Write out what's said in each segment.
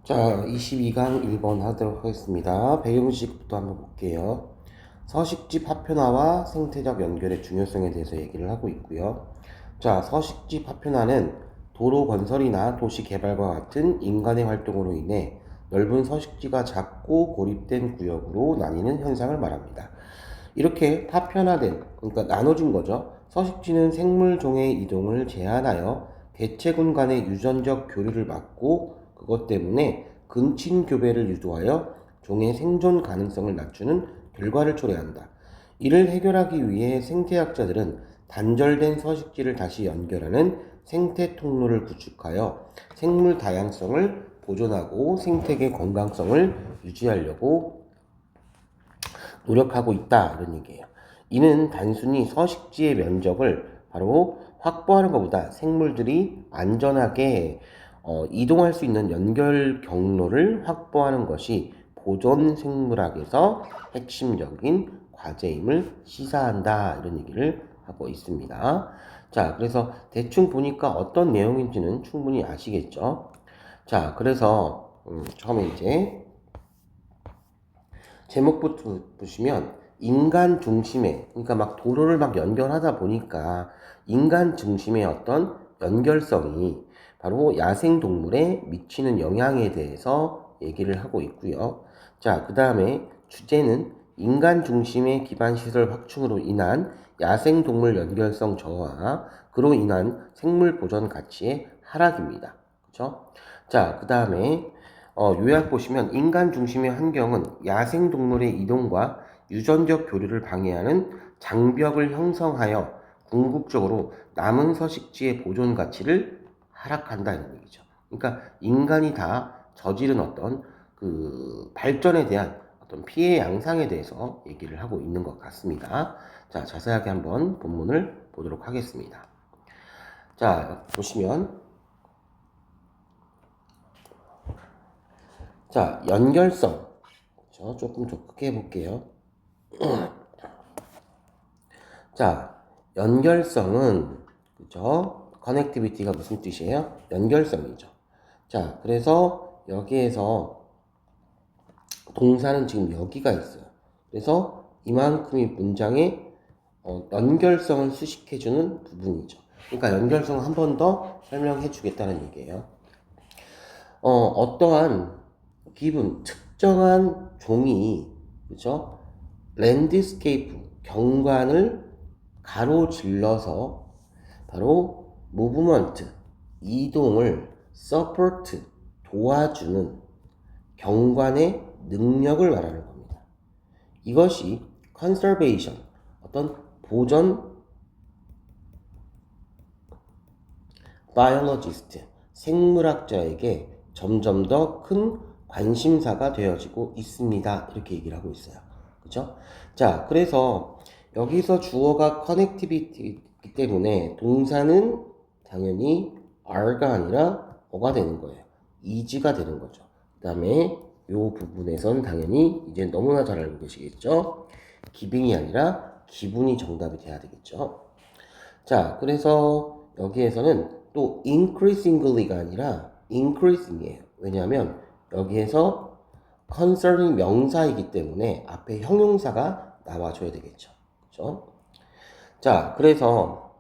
자, 22강 1번 하도록 하겠습니다. 배경식부터 한번 볼게요. 서식지 파편화와 생태적 연결의 중요성에 대해서 얘기를 하고 있고요. 자, 서식지 파편화는 도로 건설이나 도시 개발과 같은 인간의 활동으로 인해 넓은 서식지가 작고 고립된 구역으로 나뉘는 현상을 말합니다. 이렇게 파편화된, 그러니까 나눠진 거죠. 서식지는 생물종의 이동을 제한하여 개체군 간의 유전적 교류를 막고 그것 때문에 근친 교배를 유도하여 종의 생존 가능성을 낮추는 결과를 초래한다. 이를 해결하기 위해 생태학자들은 단절된 서식지를 다시 연결하는 생태 통로를 구축하여 생물 다양성을 보존하고 생태계 건강성을 유지하려고 노력하고 있다, 이런 얘기예요. 이는 단순히 서식지의 면적을 바로 확보하는 것보다 생물들이 안전하게 이동할 수 있는 연결 경로를 확보하는 것이 보존 생물학에서 핵심적인 과제임을 시사한다, 이런 얘기를 하고 있습니다. 자, 그래서 대충 보니까 어떤 내용인지는 충분히 아시겠죠? 자, 그래서 처음에 이제 제목부터 보시면 인간 중심의, 그러니까 막 도로를 막 연결하다 보니까 인간 중심의 어떤 연결성이 바로 야생 동물에 미치는 영향에 대해서 얘기를 하고 있고요. 자, 그 다음에 주제는 인간 중심의 기반 시설 확충으로 인한 야생 동물 연결성 저하, 그로 인한 생물 보존 가치의 하락입니다. 그렇죠? 자, 그 다음에 요약 보시면 인간 중심의 환경은 야생 동물의 이동과 유전적 교류를 방해하는 장벽을 형성하여 궁극적으로 남은 서식지의 보존 가치를 하락한다는 얘기죠. 그러니까 인간이 다 저지른 어떤 그 발전에 대한 어떤 피해 양상에 대해서 얘기를 하고 있는 것 같습니다. 자, 자세하게 한번 본문을 보도록 하겠습니다. 자, 보시면 자, 연결성. 그렇죠? 조금 더 크게 해볼게요. 자, 연결성은, 그죠? 커넥티비티가 무슨 뜻이에요? 연결성이죠. 자, 그래서 여기에서 동사는 지금 여기가 있어요. 그래서 이만큼이 문장에 연결성을 수식해주는 부분이죠. 그러니까 연결성을 한 번 더 설명해 주겠다는 얘기예요. 어떠한 기분, 특정한 종이, 그죠? 랜드스케이프, 경관을 가로질러서 바로 무브먼트, 이동을 서포트, 도와주는 경관의 능력을 말하는 겁니다. 이것이 컨서베이션, 어떤 보전 바이올로지스트, 생물학자에게 점점 더 큰 관심사가 되어지고 있습니다. 이렇게 얘기를 하고 있어요. 그죠? 자, 그래서 여기서 주어가 커넥티비티이기 때문에 동사는 당연히 are가 아니라 어가 되는 거예요. is가 되는 거죠. 그 다음에 이 부분에선 당연히 이제 너무나 잘 알고 계시겠죠? giving이 아니라 기분이 정답이 돼야 되겠죠. 자, 그래서 여기에서는 또 increasingly가 아니라 increasing이에요. 왜냐하면 여기에서 concern이 명사이기 때문에 앞에 형용사가 나와줘야 되겠죠. 그렇죠? 자, 그래서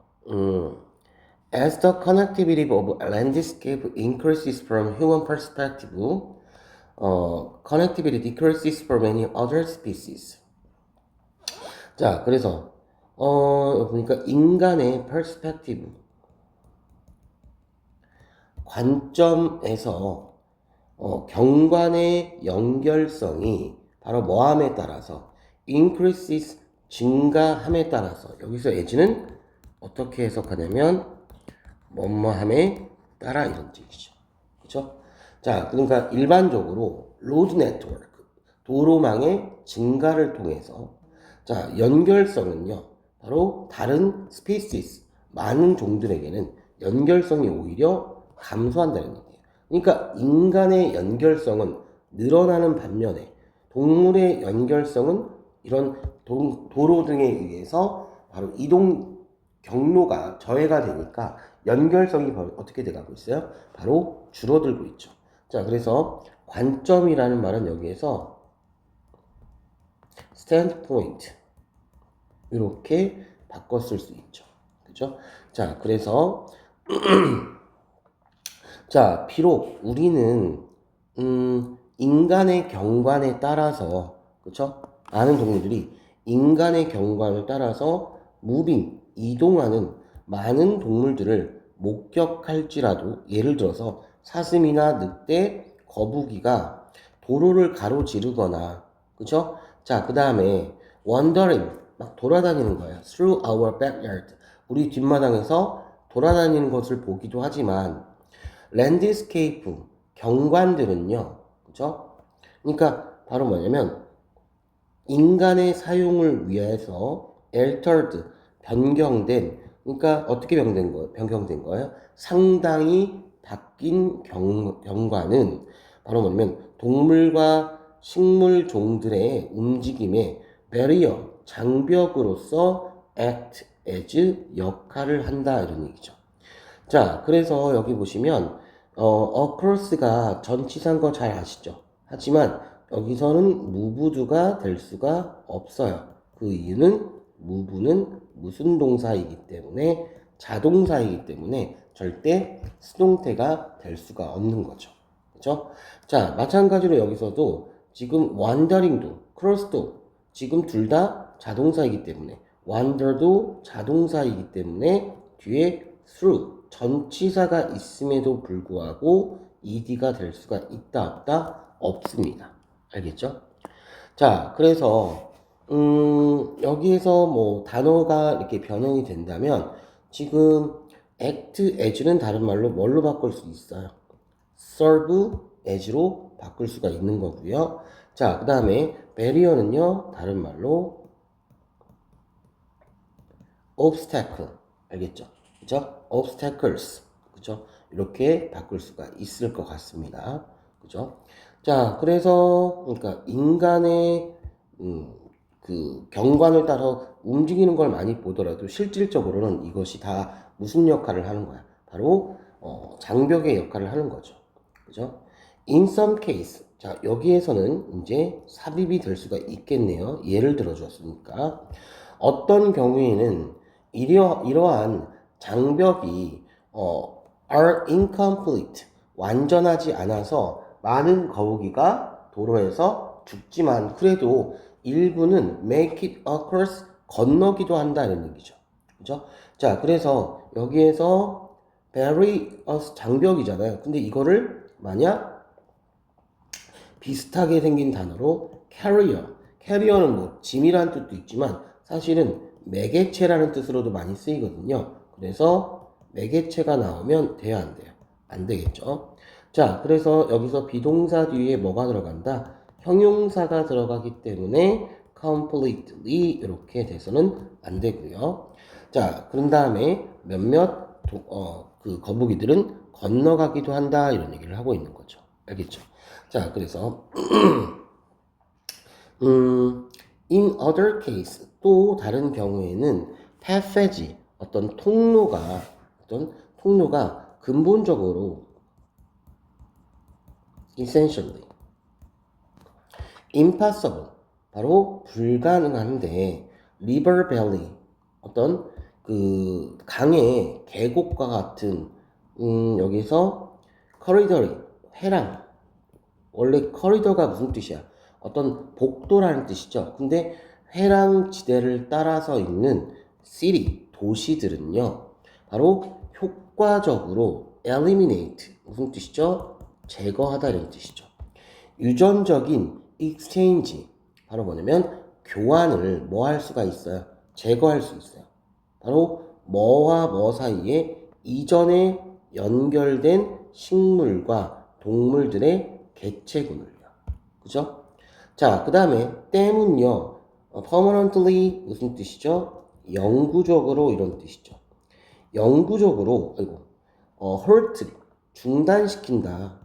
as the connectivity of landscape increases from human perspective, connectivity decreases for many other species. 자, 그래서 보니까 인간의 perspective 관점에서 경관의 연결성이 바로 뭐함에 따라서 increases 증가함에 따라서 여기서 as는 어떻게 해석하냐면 뭐뭐함에 따라 이런 뜻이죠. 그렇죠? 자, 그러니까 일반적으로 로드 네트워크 도로망의 증가를 통해서 자, 연결성은요. 바로 다른 스피시스 많은 종들에게는 연결성이 오히려 감소한다는 얘기예요. 그러니까 인간의 연결성은 늘어나는 반면에 동물의 연결성은 이런 도로 등에 의해서 바로 이동 경로가 저해가 되니까 연결성이 어떻게 돼가고 있어요? 바로 줄어들고 있죠. 자, 그래서 관점이라는 말은 여기에서 standpoint 이렇게 바꿔 쓸 수 있죠. 그죠? 자, 그래서 자, 비록 우리는 인간의 경관에 따라서 그쵸? 많은 동물들이 인간의 경관을 따라서 무빙, 이동하는 많은 동물들을 목격할지라도 예를 들어서 사슴이나 늑대, 거북이가 도로를 가로지르거나 그쵸? 자, 그 다음에 wandering 막 돌아다니는 거예요. through our backyard 우리 뒷마당에서 돌아다니는 것을 보기도 하지만 랜드스케이프 경관들은요, 그죠? 그러니까 바로 뭐냐면 인간의 사용을 위해서 altered 변경된 그러니까 어떻게 변경된 거예요? 상당히 바뀐 경관은 바로 뭐냐면 동물과 식물 종들의 움직임에 barrier 장벽으로서 act as 역할을 한다 이런 얘기죠. 자, 그래서 여기 보시면 across가 전치사인 거 잘 아시죠? 하지만 여기서는 moved가 될 수가 없어요. 그 이유는 move는 무슨 동사이기 때문에 자동사이기 때문에 절대 수동태가 될 수가 없는 거죠. 그죠? 자, 마찬가지로 여기서도 지금 wandering도 cross도 지금 둘 다 자동사이기 때문에 wander도 자동사이기 때문에 뒤에 through 전치사가 있음에도 불구하고 ed가 될 수가 있다 없다 없습니다. 알겠죠? 자, 그래서 여기에서 뭐 단어가 이렇게 변형이 된다면 지금 act as는 다른 말로 뭘로 바꿀 수 있어요? serve as로 바꿀 수가 있는 거고요. 자, 그 다음에 barrier는요 다른 말로 obstacle 알겠죠? 그죠? obstacles 그죠? 이렇게 바꿀 수가 있을 것 같습니다. 그죠? 자, 그래서 그러니까 인간의 그 경관을 따라 움직이는 걸 많이 보더라도 실질적으로는 이것이 다 무슨 역할을 하는 거야? 바로 장벽의 역할을 하는 거죠. 그죠? In some case 자, 여기에서는 이제 삽입이 될 수가 있겠네요. 예를 들어 주었으니까 어떤 경우에는 이러한 장벽이 are incomplete 완전하지 않아서 많은 거북이가 도로에서 죽지만 그래도 일부는 make it across 건너기도 한다는 얘기죠. 그죠? 자, 그래서 여기에서 barrier 장벽이잖아요. 근데 이거를 만약 비슷하게 생긴 단어로 carrier는 뭐 짐이라는 뜻도 있지만 사실은 매개체라는 뜻으로도 많이 쓰이거든요. 그래서 매개체가 나오면 돼요, 안 돼요? 안 되겠죠. 자, 그래서 여기서 비동사 뒤에 뭐가 들어간다? 형용사가 들어가기 때문에 completely 이렇게 돼서는 안 되고요. 자, 그런 다음에 몇몇 그 거북이들은 건너가기도 한다 이런 얘기를 하고 있는 거죠. 알겠죠? 자, 그래서 in other case 또 다른 경우에는 passage 어떤 통로가 근본적으로 essentially impossible 바로 불가능한데 river valley 어떤 그 강의 계곡과 같은 여기서 corridor 회랑 원래 커리더가 무슨 뜻이야? 어떤 복도라는 뜻이죠. 근데 회랑지대를 따라서 있는 city, 도시들은요. 바로 효과적으로 eliminate, 무슨 뜻이죠? 제거하다 이런 뜻이죠. 유전적인 exchange, 바로 뭐냐면 교환을 뭐 할 수가 있어요? 제거할 수 있어요. 바로 뭐와 뭐 사이에 이전에 연결된 식물과 동물들의 개체군을요. 그죠? 자, 그 다음에 때문요. permanently 무슨 뜻이죠? 영구적으로 이런 뜻이죠. 영구적으로 hurt 중단시킨다.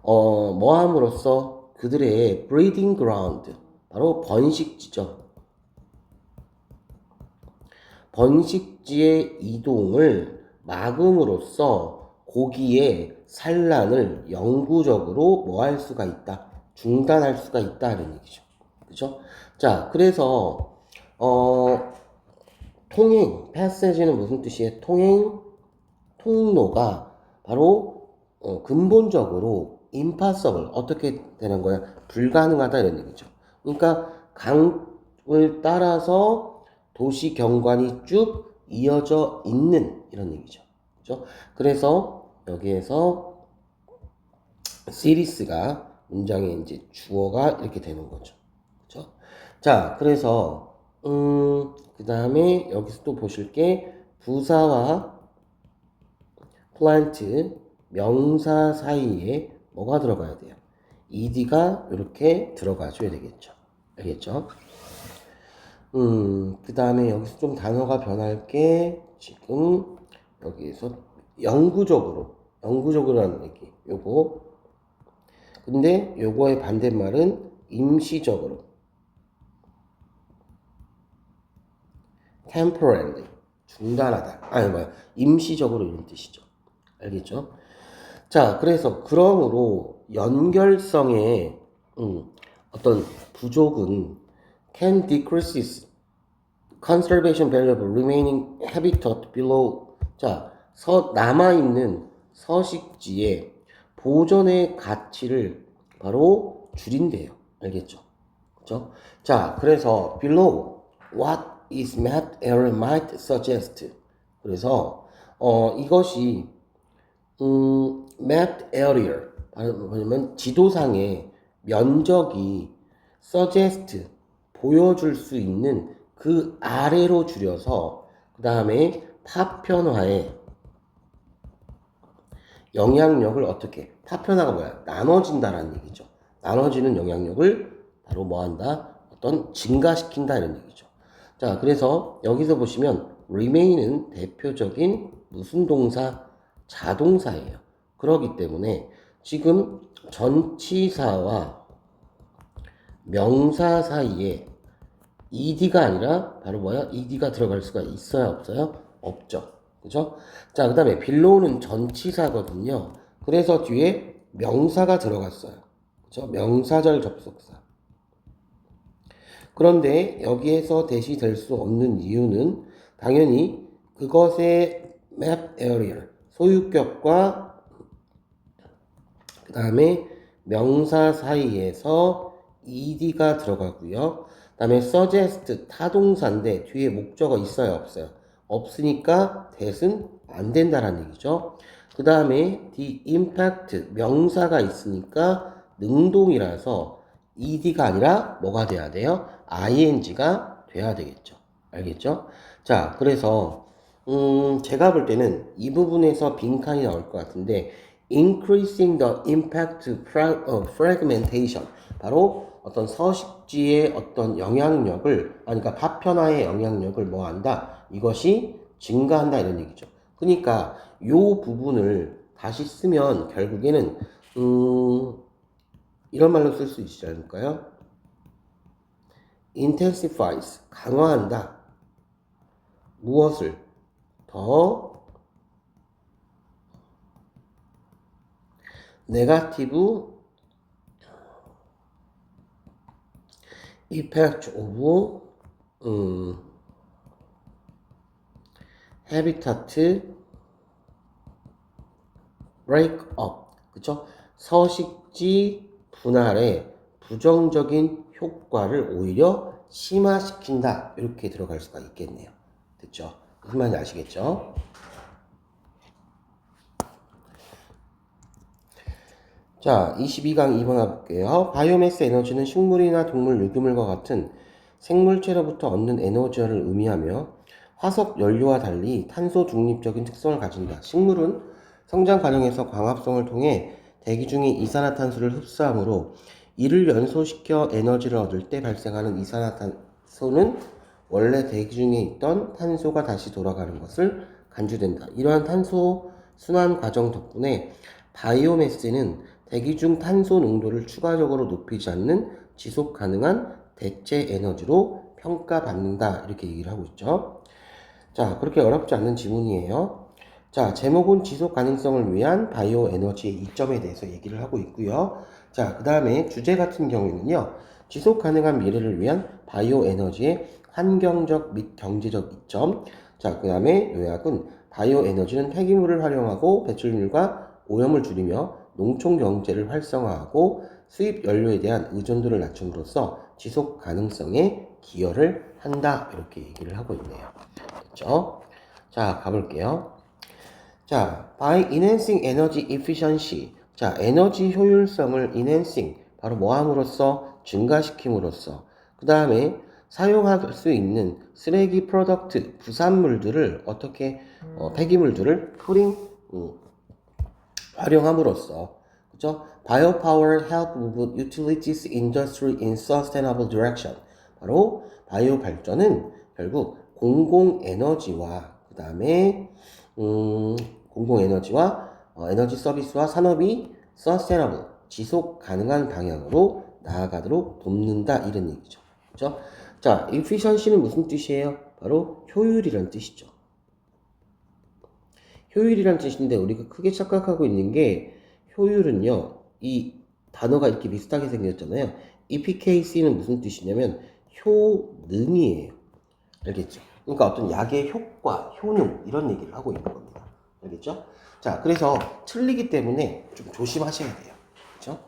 뭐함으로써 그들의 breeding ground 바로 번식지죠. 번식지의 이동을 막음으로써 고기의 산란을 영구적으로 뭐 할 수가 있다. 중단할 수가 있다. 이런 얘기죠. 그죠? 자, 그래서, 통행, passage는 무슨 뜻이에요? 통행, 통로가 바로, 근본적으로 impossible, 어떻게 되는 거야? 불가능하다. 이런 얘기죠. 그러니까, 강을 따라서 도시 경관이 쭉 이어져 있는 이런 얘기죠. 그죠? 그래서 여기에서 시리스가 문장에 이제 주어가 이렇게 되는 거죠. 그죠? 자, 그래서 그 다음에 여기서 또 보실 게 부사와 plant 명사 사이에 뭐가 들어가야 돼요? ed가 이렇게 들어가 줘야 되겠죠. 알겠죠? 그 다음에 여기서 좀 단어가 변할 게 지금 여기에서 영구적으로라는 얘기. 요거. 근데 요거의 반대말은 임시적으로. temporarily. 중단하다. 아니, 뭐야. 임시적으로 이런 뜻이죠. 알겠죠? 자, 그래서 그러므로 연결성의 어떤 부족은 can decrease conservation variable remaining habitat below. 자, 남아있는 서식지의 보존의 가치를 바로 줄인대요. 알겠죠? 그죠? 자, 그래서 below what is mapped area might suggest. 그래서 이것이 mapped area 뭐냐면 지도상의 면적이 suggest 보여줄 수 있는 그 아래로 줄여서 그 다음에 파편화의 영향력을 어떻게 파편화가 뭐야? 나눠진다라는 얘기죠. 나눠지는 영향력을 바로 뭐한다? 어떤 증가시킨다 이런 얘기죠. 자, 그래서 여기서 보시면 remain은 대표적인 무슨 동사? 자동사예요. 그렇기 때문에 지금 전치사와 명사 사이에 ed가 아니라 바로 뭐야? ed가 들어갈 수가 있어요? 없어요? 없죠. 그죠? 자, 그 다음에 below는 전치사거든요. 그래서 뒤에 명사가 들어갔어요. 그죠? 명사절 접속사. 그런데 여기에서 대시될 수 없는 이유는 당연히 그것의 map area, 소유격과 그 다음에 명사 사이에서 ed가 들어가고요. 그 다음에 suggest 타동사인데 뒤에 목적어 있어요? 없어요? 없으니까 that은 안 된다라는 얘기죠. 그 다음에 the impact 명사가 있으니까 능동이라서 ed가 아니라 뭐가 돼야 돼요? ing가 돼야 되겠죠. 알겠죠? 자, 그래서 제가 볼 때는 이 부분에서 빈칸이 나올 것 같은데 increasing the impact fragmentation 바로 어떤 서식지의 어떤 영향력을 그러니까 파편화의 영향력을 뭐 한다? 이것이 증가한다 이런 얘기죠. 그러니까 요 부분을 다시 쓰면 결국에는 이런 말로 쓸 수 있지 않을까요? intensifies 강화한다. 무엇을? 더 네거티브 effect of habitat breakup. 그쵸? 서식지 분할의 부정적인 효과를 오히려 심화시킨다. 이렇게 들어갈 수가 있겠네요. 됐죠? 무슨 말인지 아시겠죠? 자, 22강 2번 해볼게요. 바이오매스 에너지는 식물이나 동물, 유기물과 같은 생물체로부터 얻는 에너지를 의미하며 화석 연료와 달리 탄소 중립적인 특성을 가진다. 식물은 성장 과정에서 광합성을 통해 대기 중의 이산화탄소를 흡수하므로 이를 연소시켜 에너지를 얻을 때 발생하는 이산화탄소는 원래 대기 중에 있던 탄소가 다시 돌아가는 것을 간주된다. 이러한 탄소 순환 과정 덕분에 바이오매스는 대기 중 탄소 농도를 추가적으로 높이지 않는 지속 가능한 대체 에너지로 평가받는다. 이렇게 얘기를 하고 있죠. 자, 그렇게 어렵지 않은 지문이에요. 자, 제목은 지속 가능성을 위한 바이오 에너지의 이점에 대해서 얘기를 하고 있고요. 자, 그 다음에 주제 같은 경우에는요. 지속 가능한 미래를 위한 바이오 에너지의 환경적 및 경제적 이점. 자, 그 다음에 요약은 바이오 에너지는 폐기물을 활용하고 배출률과 오염을 줄이며 농촌 경제를 활성화하고 수입 연료에 대한 의존도를 낮춤으로써 지속 가능성에 기여를 한다. 이렇게 얘기를 하고 있네요. 그렇죠? 자, 가볼게요. 자, by enhancing energy efficiency. 자, 에너지 효율성을 enhancing. 바로 뭐 함으로써? 증가시킴으로써. 그 다음에 사용할 수 있는 쓰레기 프로덕트, 부산물들을 어떻게, 폐기물들을 활용함으로써. 그죠? Biopower help move utilities industry in sustainable direction. 바로 바이오 발전은 결국 공공에너지와 그 다음에 공공에너지와 에너지 서비스와 산업이 sustainable, 지속 가능한 방향으로 나아가도록 돕는다 이런 얘기죠. 그죠? 자, efficiency는 무슨 뜻이에요? 바로 효율이란 뜻이죠. 효율이란 뜻인데 우리가 크게 착각하고 있는 게 효율은요, 이 단어가 이렇게 비슷하게 생겼잖아요. efficacy는 무슨 뜻이냐면 효능이에요. 알겠죠? 그러니까 어떤 약의 효과, 효능 이런 얘기를 하고 있는 겁니다. 알겠죠? 자, 그래서 틀리기 때문에 좀 조심하셔야 돼요. 그렇죠?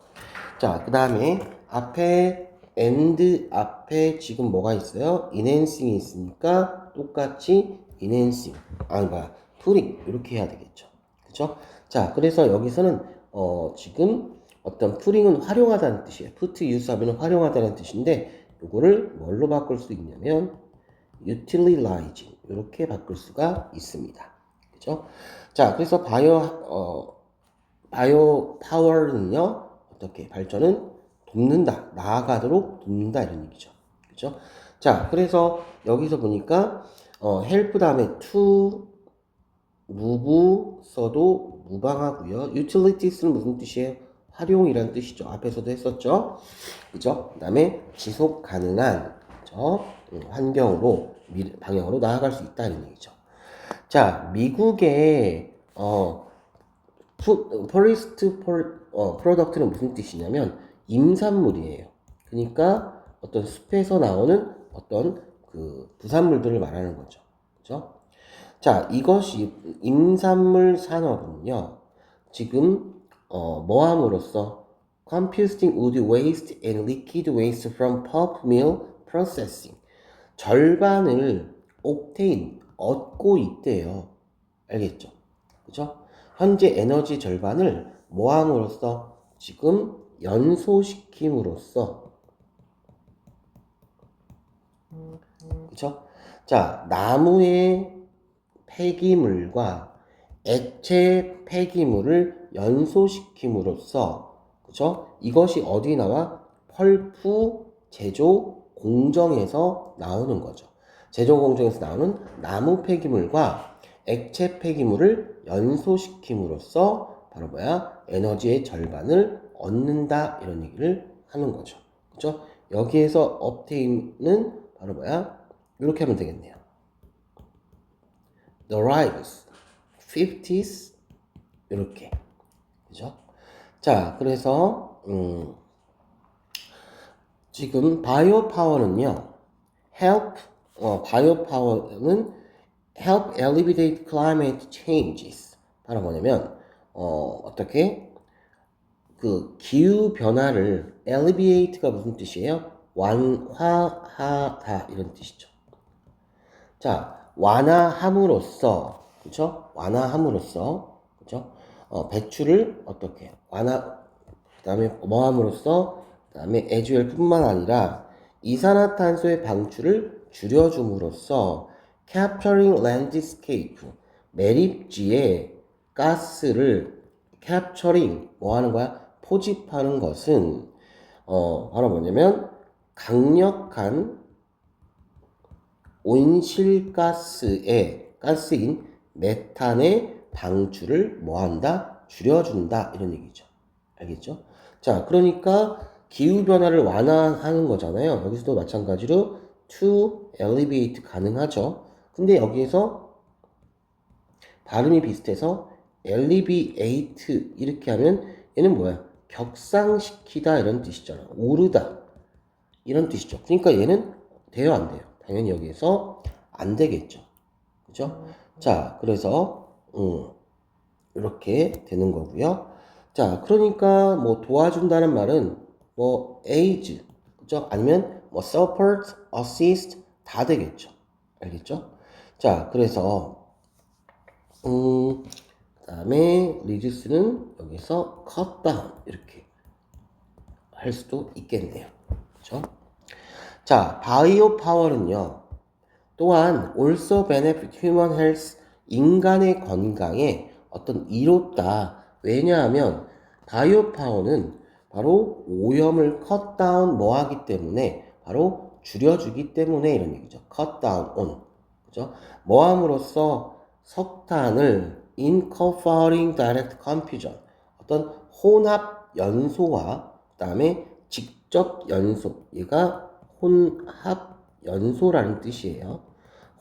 자, 그 다음에 앞에 and 앞에 지금 뭐가 있어요? enhancing이 있으니까 똑같이 enhancing, putting 이렇게 해야 되겠죠. 그렇죠? 자, 그래서 여기서는 지금 어떤 putting은 활용하다는 뜻이에요. put use 하면 활용하다는 뜻인데 요거를 뭘로 바꿀 수 있냐면 utilizing 이렇게 바꿀 수가 있습니다. 그죠? 자, 그래서 바이오 파워는요, 어떻게 발전은 돕는다, 나아가도록 돕는다 이런 얘기죠. 그죠? 자, 그래서 여기서 보니까 help 다음에 to move 써도 무방하고요. utilities는 무슨 뜻이에요? 활용이란 뜻이죠. 앞에서도 했었죠. 그죠? 그 다음에 지속 가능한 그죠? 환경으로 방향으로 나아갈 수 있다는 얘기죠. 자, 미국의 포레스트 프로덕트는 무슨 뜻이냐면 임산물이에요. 그러니까 어떤 숲에서 나오는 어떤 그 부산물들을 말하는 거죠. 그죠? 자, 이것이 임산물 산업은요. 지금 뭐함으로써 composting wood waste and liquid waste from pulp mill processing 절반을 옥테인 얻고 있대요. 알겠죠? 그죠? 현재 에너지 절반을 뭐함으로써 지금 연소시킴으로써 그죠? 자, 나무의 폐기물과 액체 폐기물을 연소시킴으로써 그죠? 이것이 어디 나와? 펄프 제조 공정에서 나오는 거죠. 제조 공정에서 나오는 나무 폐기물과 액체 폐기물을 연소시킴으로써 바로 뭐야? 에너지의 절반을 얻는다 이런 얘기를 하는 거죠. 그죠? 여기에서 obtain은 바로 뭐야? 이렇게 하면 되겠네요. derives, 50s 이렇게. 그죠? 자, 그래서 지금 바이오 파워는요. 바이오 파워는 help alleviate climate changes. 바로 뭐냐면 어떻게 그 기후 변화를 alleviate가 무슨 뜻이에요? 완화하다 이런 뜻이죠. 자, 완화함으로써 그렇죠? 완화함으로써 그렇죠? 배출을 어떻게 그다음에 뭐함으로써 그다음에 에듀엘뿐만 아니라 이산화탄소의 방출을 줄여줌으로써 capturing landscape 매립지의 가스를 capturing 뭐 하는 거야? 포집하는 것은 바로 뭐냐면 강력한 온실가스의 가스인 메탄의 방출을 뭐한다? 줄여준다 이런 얘기죠. 알겠죠? 자, 그러니까 기후변화를 완화하는 거잖아요. 여기서도 마찬가지로 to alleviate 가능하죠. 근데 여기에서 발음이 비슷해서 elevate 이렇게 하면 얘는 뭐야? 격상시키다 이런 뜻이잖아. 오르다 이런 뜻이죠. 그러니까 얘는 돼요, 안 돼요? 당연히 여기에서 안 되겠죠. 그죠? 자, 그래서 이렇게 되는 거고요. 자, 그러니까 뭐 도와준다는 말은 뭐 aid, 그죠? 아니면 뭐 support, assist 다 되겠죠. 알겠죠? 자, 그래서 그다음에 reduce는 여기서 cut down 이렇게 할 수도 있겠네요. 그죠? 자, 바이오 파워는요. 또한 also benefit human health, 인간의 건강에 어떤 이롭다. 왜냐하면 바이오 파워는 바로 오염을 cut down 뭐 하기 때문에 바로 줄여주기 때문에 이런 얘기죠. cut down on. 그죠? 뭐 함으로써 석탄을 incorporating direct combustion, 어떤 혼합 연소와 그다음에 직접 연소, 얘가 혼합 연소라는 뜻이에요.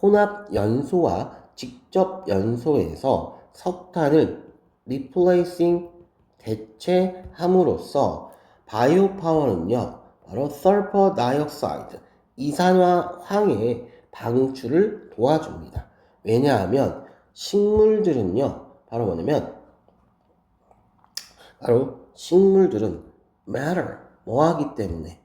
혼합 연소와 직접 연소에서 석탄을 replacing, 대체함으로써 바이오 파워는요, 바로 sulfur dioxide, 이산화황의 방출을 도와줍니다. 왜냐하면 식물들은요, 바로 뭐냐면, 바로 식물들은 matter, 뭐 하기 때문에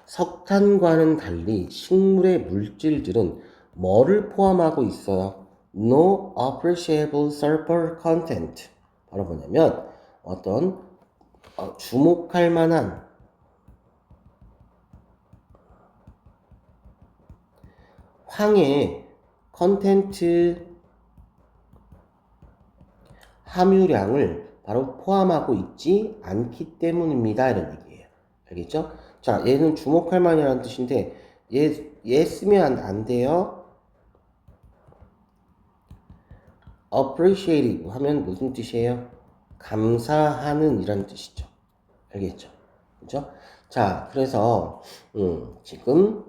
석탄과는 달리 식물의 물질들은 뭐를 포함하고 있어요? No appreciable sulfur content. 바로 뭐냐면 어떤 주목할 만한 황의 컨텐트 함유량을 바로 포함하고 있지 않기 때문입니다. 이런 얘기예요. 알겠죠? 자, 얘는 주목할 만이라는 뜻인데 얘 쓰면 안 돼요. appreciate 하면 무슨 뜻이에요? 감사하는 이라는 뜻이죠. 알겠죠? 그죠? 자, 그래서 지금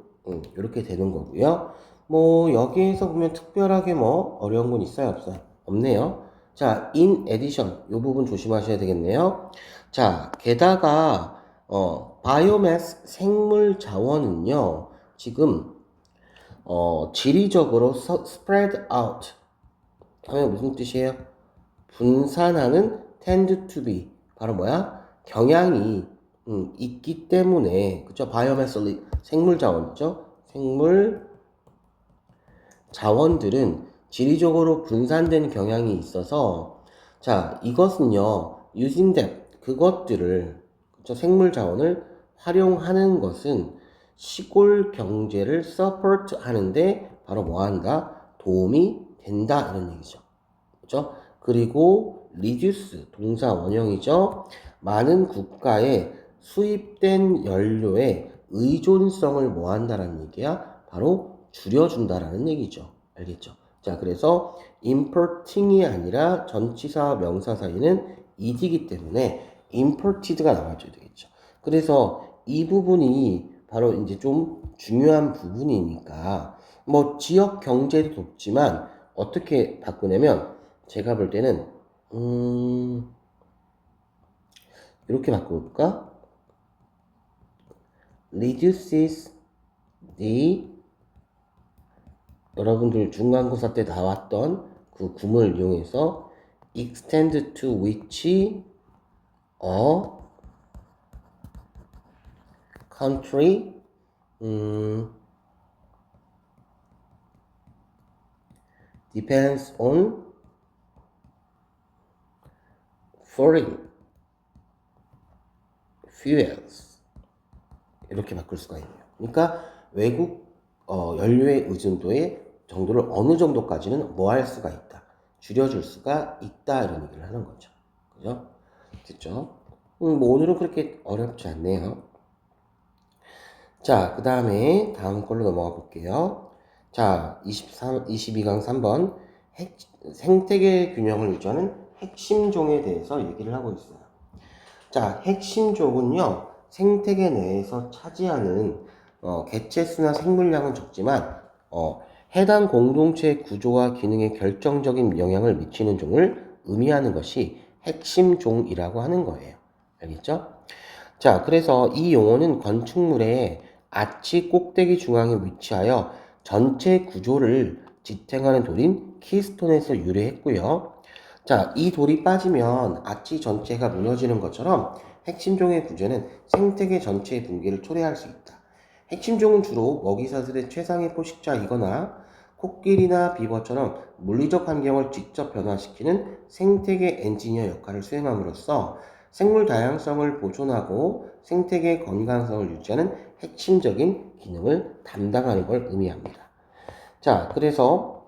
이렇게 되는 거고요. 뭐 여기에서 보면 특별하게 뭐 어려운 건 있어요, 없어요? 없네요. 자, in addition 이 부분 조심하셔야 되겠네요. 자, 게다가 바이오매스 생물 자원은요, 지금 지리적으로 spread out 하면 무슨 뜻이에요? 분산하는 tend to be, 바로 뭐야? 경향이 있기 때문에, 그죠? 바이오매스 생물 자원이죠. 생물 자원들은 지리적으로 분산된 경향이 있어서, 자, 이것은요, using them, 그것들을, 그쵸? 생물 자원을 활용하는 것은 시골 경제를 support 하는데 바로 뭐 한다? 도움이 된다 이런 얘기죠. 그죠? 그리고 reduce 동사 원형이죠. 많은 국가에 수입된 연료의 의존성을 뭐 한다라는 얘기야? 바로 줄여준다라는 얘기죠. 알겠죠? 자, 그래서 importing이 아니라 전치사 명사 사이는 ed이기 때문에 imported가 나와줘야 되겠죠. 그래서 이 부분이 바로 이제 좀 중요한 부분이니까 뭐 지역 경제도 돕지만 어떻게 바꾸냐면 제가 볼 때는 이렇게 바꿔볼까? reduces the, 여러분들 중간고사 때 나왔던 그 구문을 이용해서 extend to which a country depends on foreign fuels, 이렇게 바꿀 수가 있네요. 그러니까 외국 연료의 의존도의 정도를 어느 정도까지는 뭐 할 수가 있다, 줄여줄 수가 있다 이런 얘기를 하는 거죠. 그죠? 됐죠? 뭐 오늘은 그렇게 어렵지 않네요. 자, 그 다음에 다음 걸로 넘어가 볼게요. 자, 22강 3번 생태계 균형을 유지하는 핵심종에 대해서 얘기를 하고 있어요. 자, 핵심종은요, 생태계 내에서 차지하는 개체수나 생물량은 적지만 해당 공동체 구조와 기능에 결정적인 영향을 미치는 종을 의미하는 것이 핵심 종이라고 하는 거예요. 알겠죠? 자, 그래서 이 용어는 건축물의 아치 꼭대기 중앙에 위치하여 전체 구조를 지탱하는 돌인 키스톤에서 유래했고요. 자, 이 돌이 빠지면 아치 전체가 무너지는 것처럼 핵심종의 구조는 생태계 전체의 붕괴를 초래할 수 있다. 핵심종은 주로 먹이사슬의 최상의 포식자이거나 코끼리나 비버처럼 물리적 환경을 직접 변화시키는 생태계 엔지니어 역할을 수행함으로써 생물 다양성을 보존하고 생태계 건강성을 유지하는 핵심적인 기능을 담당하는 걸 의미합니다. 자, 그래서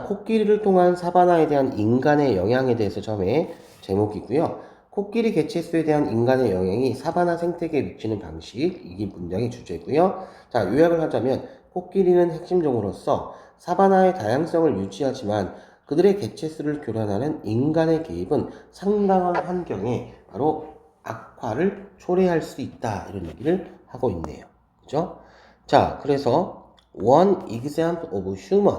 코끼리를 통한 사바나에 대한 인간의 영향에 대해서 처음에 제목이고요. 코끼리 개체수에 대한 인간의 영향이 사바나 생태계에 미치는 방식, 이게 문장의 주제고요. 자, 요약을 하자면 코끼리는 핵심종으로서 사바나의 다양성을 유지하지만 그들의 개체수를 교란하는 인간의 개입은 상당한 환경에 바로 악화를 초래할 수 있다. 이런 얘기를 하고 있네요. 그죠? 자, 그래서 one example of human.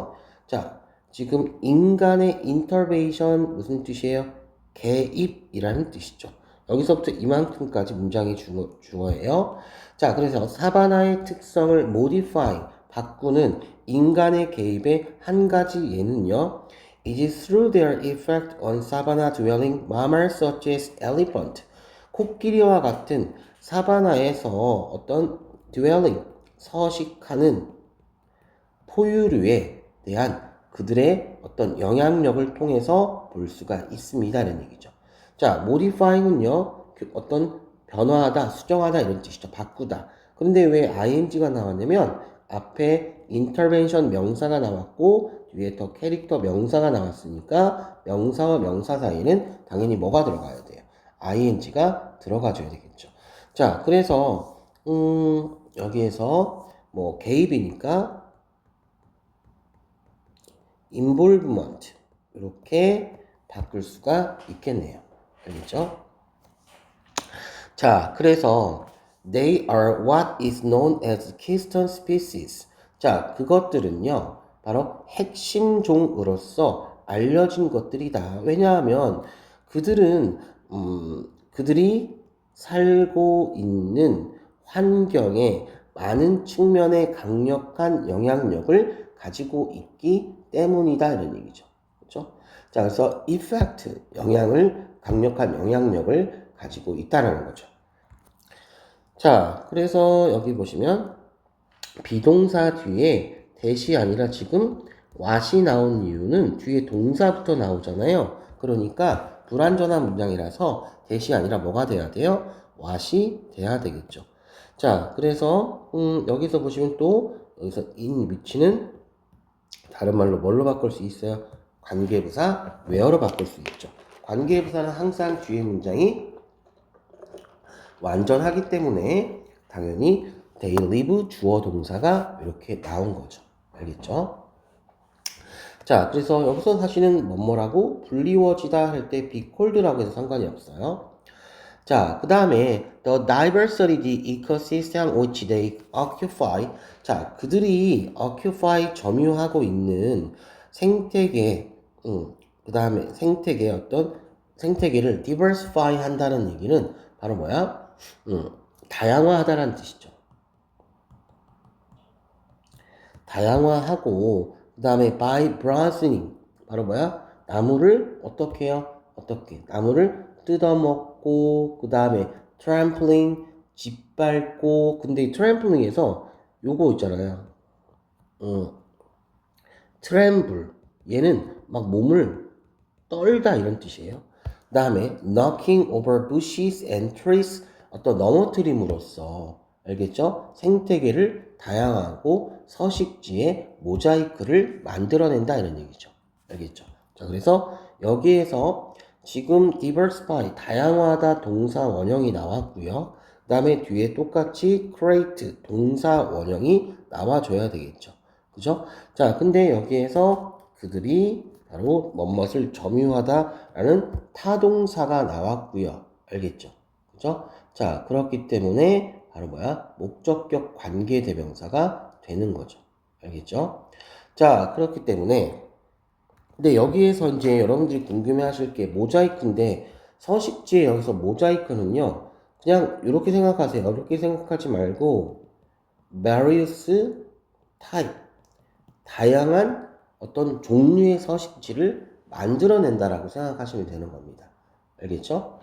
자, 지금 인간의 intervention 무슨 뜻이에요? 개입이라는 뜻이죠. 여기서부터 이만큼까지 문장이 주어예요. 자, 그래서 사바나의 특성을 modify, 바꾸는 인간의 개입의 한 가지 예는요. It is through their effect on savanna dwelling mammals such as elephant. 코끼리와 같은 사바나에서 어떤 dwelling, 서식하는 포유류에 대한 그들의 어떤 영향력을 통해서 볼 수가 있습니다라는 얘기죠. 자, modify는요, 어떤 변화하다, 수정하다 이런 뜻이죠. 바꾸다. 그런데 왜 ing가 나왔냐면 앞에 intervention 명사가 나왔고 뒤에 더 캐릭터 명사가 나왔으니까 명사와 명사 사이에는 당연히 뭐가 들어가야 돼요? ing가 들어가줘야 되겠죠. 자, 그래서 여기에서 뭐 개입이니까 involvement 이렇게 바꿀 수가 있겠네요. 알겠죠? 자, 그래서 they are what is known as keystone species. 자, 그것들은요, 바로 핵심종으로서 알려진 것들이다. 왜냐하면 그들은 그들이 살고 있는 환경에 많은 측면의 강력한 영향력을 가지고 있기 때문이다 이런 얘기죠. 그렇죠? 자, 그래서 effect 강력한 영향력을 가지고 있다라는 거죠. 자, 그래서 여기 보시면 비동사 뒤에 대시 아니라 지금 what이 나온 이유는 뒤에 동사부터 나오잖아요. 그러니까 불완전한 문장이라서 대시 아니라 뭐가 돼야 돼요? what이 돼야 되겠죠. 자, 그래서 여기서 보시면 또 여기서 in 위치는 다른 말로 뭘로 바꿀 수 있어요? 관계부사 where로 바꿀 수 있죠. 관계부사는 항상 뒤에 문장이 완전하기 때문에 당연히 they live 주어 동사가 이렇게 나온 거죠. 알겠죠? 자, 그래서 여기서 사실은 뭐뭐라고 불리워지다 할 때 be colled라고 해서 상관이 없어요. 자, 그 다음에 the diversity the ecosystem which they occupy. 자, 그들이 occupy 점유하고 있는 생태계, 그 다음에 생태계를 diversify 한다는 얘기는 바로 뭐야? 다양화하다라는 뜻이죠. 다양화하고 그 다음에 by browsing 바로 뭐야? 나무를 어떻게 해요? 나무를 뜯어먹고 그 다음에 trampling 짓밟고 근데 이 trampling에서 요거 있잖아요. tremble 얘는 막 몸을 떨다 이런 뜻이에요. 그 다음에 knocking over bushes and trees 어떤 넘어뜨림으로써 알겠죠? 생태계를 다양하고 서식지에 모자이크를 만들어낸다 이런 얘기죠. 알겠죠? 자, 그래서 여기에서 지금 diversify 다양화하다 동사 원형이 나왔고요. 그 다음에 뒤에 똑같이 create 동사 원형이 나와줘야 되겠죠. 그죠? 자, 근데 여기에서 그들이 바로 뭐뭇을 점유하다라는 타동사가 나왔고요. 알겠죠? 그죠? 자, 그렇기 때문에 바로 뭐야? 목적격 관계대명사가 되는 거죠. 알겠죠? 자, 그렇기 때문에 근데 여기에서 이제 여러분들이 궁금해 하실 게 모자이크인데 서식지에 여기서 모자이크는요. 그냥 이렇게 생각하세요. 이렇게 생각하지 말고 various type 다양한 어떤 종류의 서식지를 만들어낸다라고 생각하시면 되는 겁니다. 알겠죠?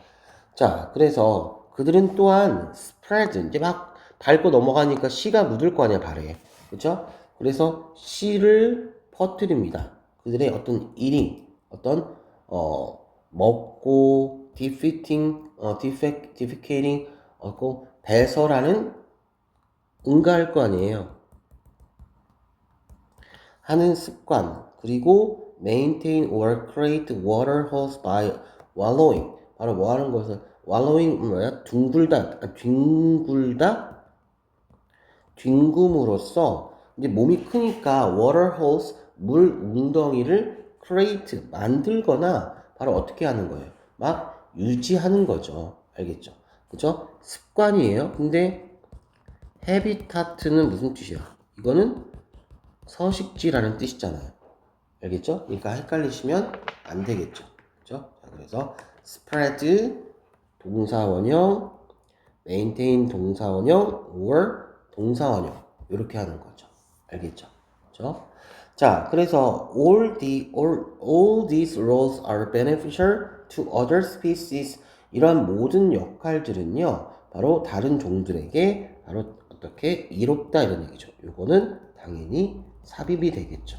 자, 그래서 그들은 또한 spread 이제 막 밟고 넘어가니까 씨가 묻을 거 아니야 발에. 그렇죠? 그래서 씨를 퍼뜨립니다. 그들의 어떤 eating, 어떤 먹고 defecating, 배설하는 응가할 거 아니에요. 하는 습관, 그리고 maintain or create water holes by wallowing. 바로 뭐 하는 것은 wallowing 뭐야? 뒹굼으로써 이제 몸이 크니까 water holes 물 웅덩이를 create 만들거나 바로 어떻게 하는 거예요? 막 유지하는 거죠. 알겠죠? 그죠? 습관이에요. 근데 habitat는 무슨 뜻이야? 이거는 서식지라는 뜻이잖아요. 알겠죠? 그러니까 헷갈리시면 안 되겠죠. 그죠? 자, 그래서 spread 동사원형, maintain 동사원형, or 동사원형 이렇게 하는 거죠. 알겠죠? 그죠? 자, 그래서 all these roles are beneficial to other species. 이런 모든 역할들은요, 바로 다른 종들에게 바로 어떻게 이롭다 이런 얘기죠. 요거는 당연히 삽입이 되겠죠.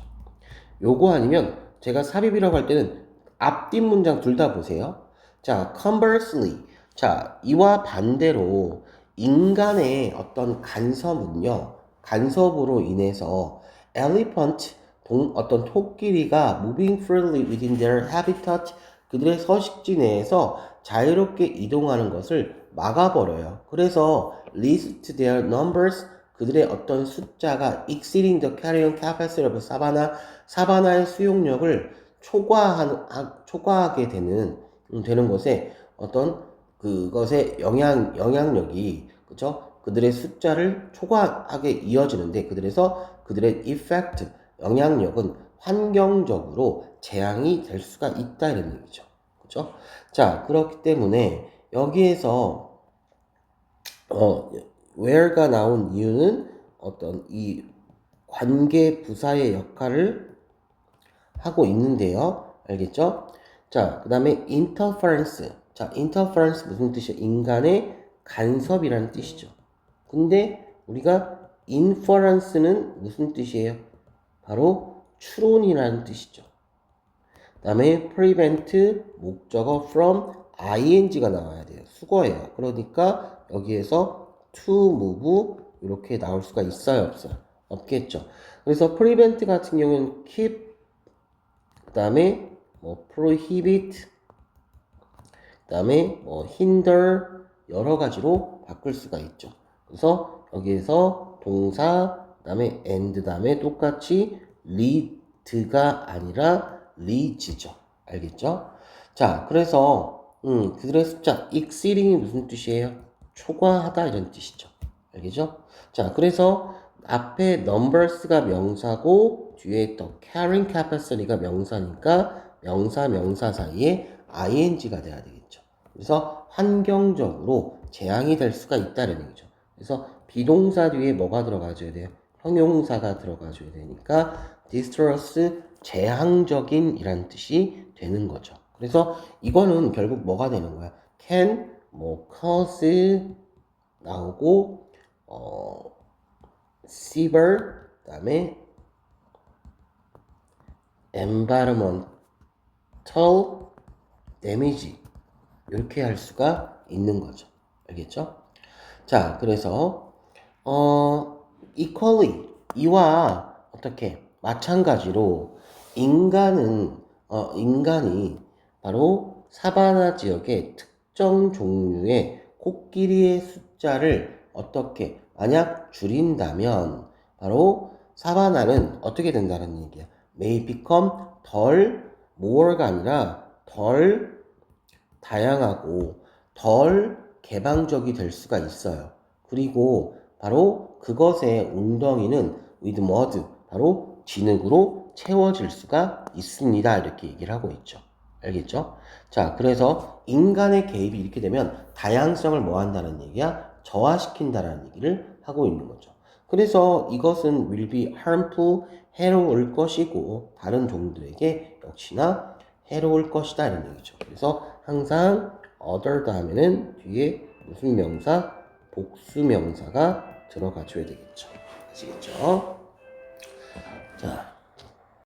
요거 아니면 제가 삽입이라고 할 때는 앞뒷 문장 둘 다 보세요. 자, conversely. 자, 이와 반대로 인간의 어떤 간섭으로 인해서 elephant, 어떤 토끼리가 moving freely within their habitat, 그들의 서식지 내에서 자유롭게 이동하는 것을 막아버려요. 그래서 leads to their numbers, 그들의 어떤 숫자가 exceeding the carrying capacity of 사바나의 수용력을 초과하게 되는 것에 어떤 그것의 영향력이 그죠? 그들의 숫자를 초과하게 이어지는데 그들의 effect 영향력은 환경적으로 재앙이 될 수가 있다 이런 얘기죠. 그죠? 자, 그렇기 때문에 여기에서 where가 나온 이유는 어떤 이 관계 부사의 역할을 하고 있는데요. 알겠죠? 자, 그 다음에 interference. 자, interference 무슨 뜻이에요? 인간의 간섭이라는 뜻이죠. 근데 우리가 inference는 무슨 뜻이에요? 바로 추론이라는 뜻이죠. 그 다음에 prevent 목적어 from ing가 나와야 돼요. 수거예요. 그러니까 여기에서 to move 이렇게 나올 수가 있어요? 없어요? 없겠죠. 그래서 prevent 같은 경우는 keep 그 다음에 prohibit, 그 다음에 hinder 여러 가지로 바꿀 수가 있죠. 그래서 여기에서 동사, 그 다음에 and 다음에 똑같이 lead가 아니라 leads죠. 알겠죠? 자, 그래서 그들의 숫자 exceeding이 무슨 뜻이에요? 초과하다 이런 뜻이죠. 알겠죠? 자, 그래서 앞에 numbers가 명사고 뒤에 또 carrying capacity가 명사니까 명사 사이에 ing가 돼야 되겠죠. 그래서 환경적으로 재앙이 될 수가 있다는 얘기죠. 그래서 비동사 뒤에 뭐가 들어가줘야 돼요? 형용사가 들어가줘야 되니까 distress 재앙적인 이란 뜻이 되는 거죠. 그래서 이거는 결국 뭐가 되는 거야? can cause 나오고 severe 그다음에 environmental damage 이렇게 할 수가 있는 거죠. 알겠죠? 자, 그래서 equally 이와 어떻게 마찬가지로 인간이 바로 사바나 지역의 특정 종류의 코끼리의 숫자를 어떻게 만약 줄인다면 바로 사바나는 어떻게 된다는 얘기야. may become 덜 more가 아니라 덜 다양하고 덜 개방적이 될 수가 있어요. 그리고 바로 그것의 웅덩이는 with mud 바로 진흙으로 채워질 수가 있습니다. 이렇게 얘기를 하고 있죠. 알겠죠? 자, 그래서 인간의 개입이 이렇게 되면 다양성을 뭐 한다는 얘기야? 저하시킨다라는 얘기를 하고 있는 거죠. 그래서 이것은 will be harmful, 해로울 것이고 다른 종들에게 역시나 해로울 것이다 이런 얘기죠. 그래서 항상 other 다음에는 뒤에 무슨 명사? 복수 명사가 들어가 줘야 되겠죠. 아시겠죠? 자,